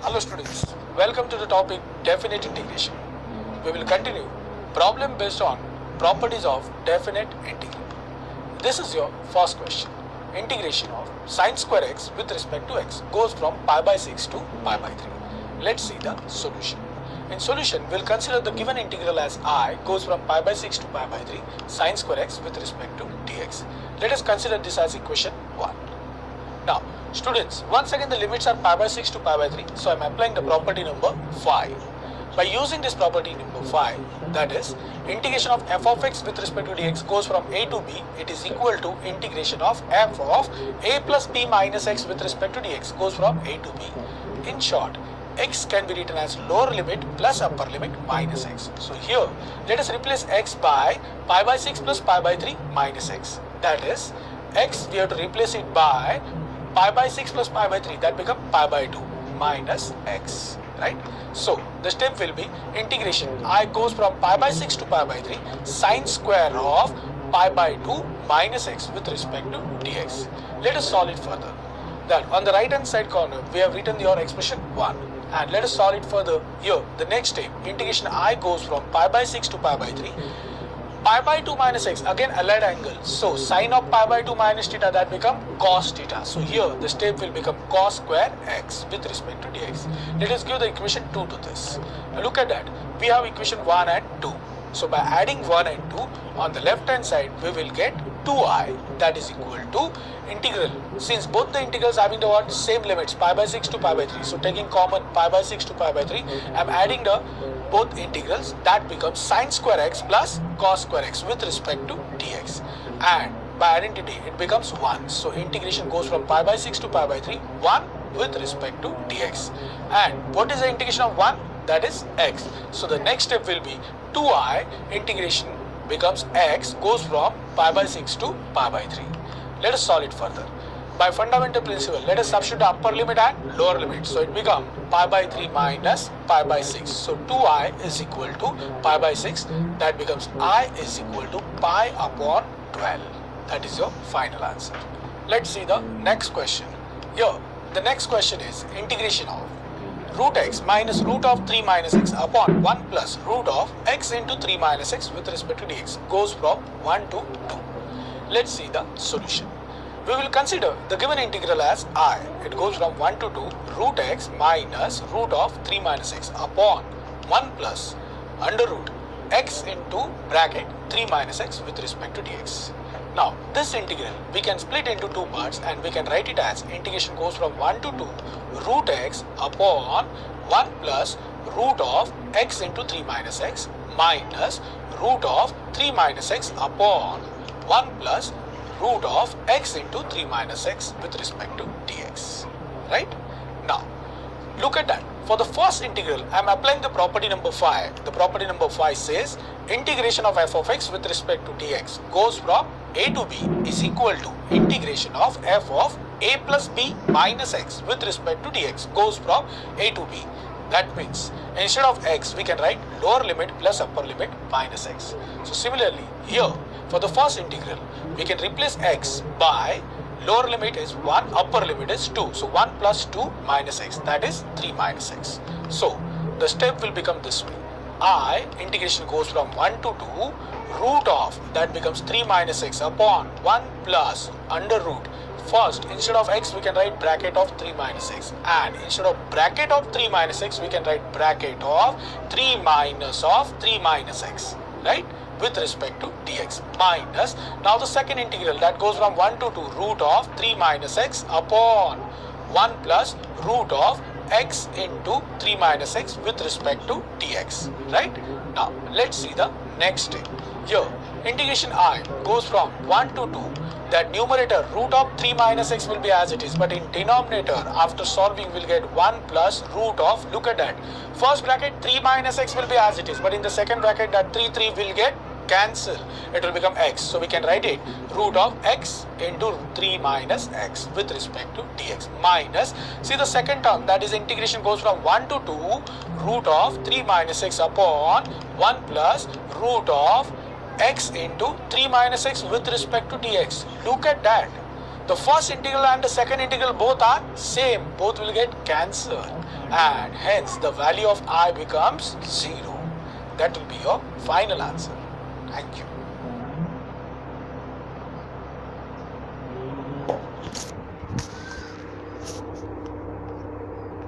Hello students, welcome to the topic definite integration. We will continue problem based on properties of definite integral. This is your first question. Integration of sine square x with respect to x goes from pi by 6 to pi by 3. Let's see the solution. In solution, we'll consider the given integral as I goes from pi by 6 to pi by 3 sine square x with respect to dx. Let us consider this as equation 1. Now, students, once again the limits are pi by 6 to pi by 3, so I am applying the property number 5. By using this property number 5, that is, integration of f of x with respect to dx goes from a to b, it is equal to integration of f of a plus b minus x with respect to dx goes from a to b. In short, x can be written as lower limit plus upper limit minus x. So here, let us replace x by pi by 6 plus pi by 3 minus x. That is, x we have to replace it by pi by 6 plus pi by 3, that become pi by 2 minus x, right? So the step will be integration I goes from pi by 6 to pi by 3 sine square of pi by 2 minus x with respect to dx. Let us solve it further. That on the right hand side corner we have written your expression 1, and let us solve it further. Here the next step, integration I goes from pi by 6 to pi by 3 pi by 2 minus x, again allied angle. So sine of pi by 2 minus theta, that become cos theta. So here the step will become cos square x with respect to dx. Let us give the equation 2 to this. Now look at that. We have equation 1 and 2. So by adding 1 and 2 on the left hand side we will get 2i, that is equal to integral. Since both the integrals having the same limits pi by 6 to pi by 3, so taking common pi by 6 to pi by 3, I am adding the both integrals, that becomes sine square x plus cos square x with respect to dx, and by identity it becomes 1. So integration goes from pi by 6 to pi by 3, 1 with respect to dx. And what is the integration of 1? That is x. So the next step will be 2i, integration becomes x goes from pi by 6 to pi by 3. Let us solve it further. By fundamental principle, let us substitute the upper limit and lower limit. So it becomes pi by 3 minus pi by 6. So 2i is equal to pi by 6. That becomes I is equal to pi upon 12. That is your final answer. Let's see the next question. Here, the next question is integration of root x minus root of 3 minus x upon 1 plus root of x into 3 minus x with respect to dx goes from 1 to 2. Let's see the solution. We will consider the given integral as I. It goes from 1 to 2 root x minus root of 3 minus x upon 1 plus under root x into bracket 3 minus x with respect to dx. Now this integral we can split into two parts and we can write it as integration goes from 1 to 2 root x upon 1 plus root of x into 3 minus x minus root of 3 minus x upon 1 plus root of x into 3 minus x with respect to dx, right? Now, look at that. For the first integral, I am applying the property number 5. The property number 5 says integration of f of x with respect to dx goes from a to b is equal to integration of f of a plus b minus x with respect to dx goes from a to b. That means instead of x, we can write lower limit plus upper limit minus x. So similarly, here for the first integral, we can replace x by lower limit is 1, upper limit is 2. So 1 plus 2 minus x, that is 3 minus x. So the step will become this way. I, integration goes from 1 to 2, root of, that becomes 3 minus x upon 1 plus under root. First, instead of x, we can write bracket of 3 minus x. And instead of bracket of 3 minus x, we can write bracket of 3 minus of 3 minus x, right? With respect to dx minus, now the second integral that goes from 1 to 2 root of 3 minus x upon 1 plus root of x into 3 minus x with respect to dx, right? Now let's see the next step. Here integration I goes from 1 to 2, that numerator root of 3 minus x will be as it is, but in denominator after solving we'll get 1 plus root of, look at that, first bracket 3 minus x will be as it is, but in the second bracket that 3 will get cancel, it will become x. So we can write it root of x into 3 minus x with respect to dx minus, see the second term, that is integration goes from 1 to 2 root of 3 minus x upon 1 plus root of x into 3 minus x with respect to dx. Look at that. The first integral and the second integral both are same. Both will get cancelled. And hence the value of I becomes 0. That will be your final answer. Thank you.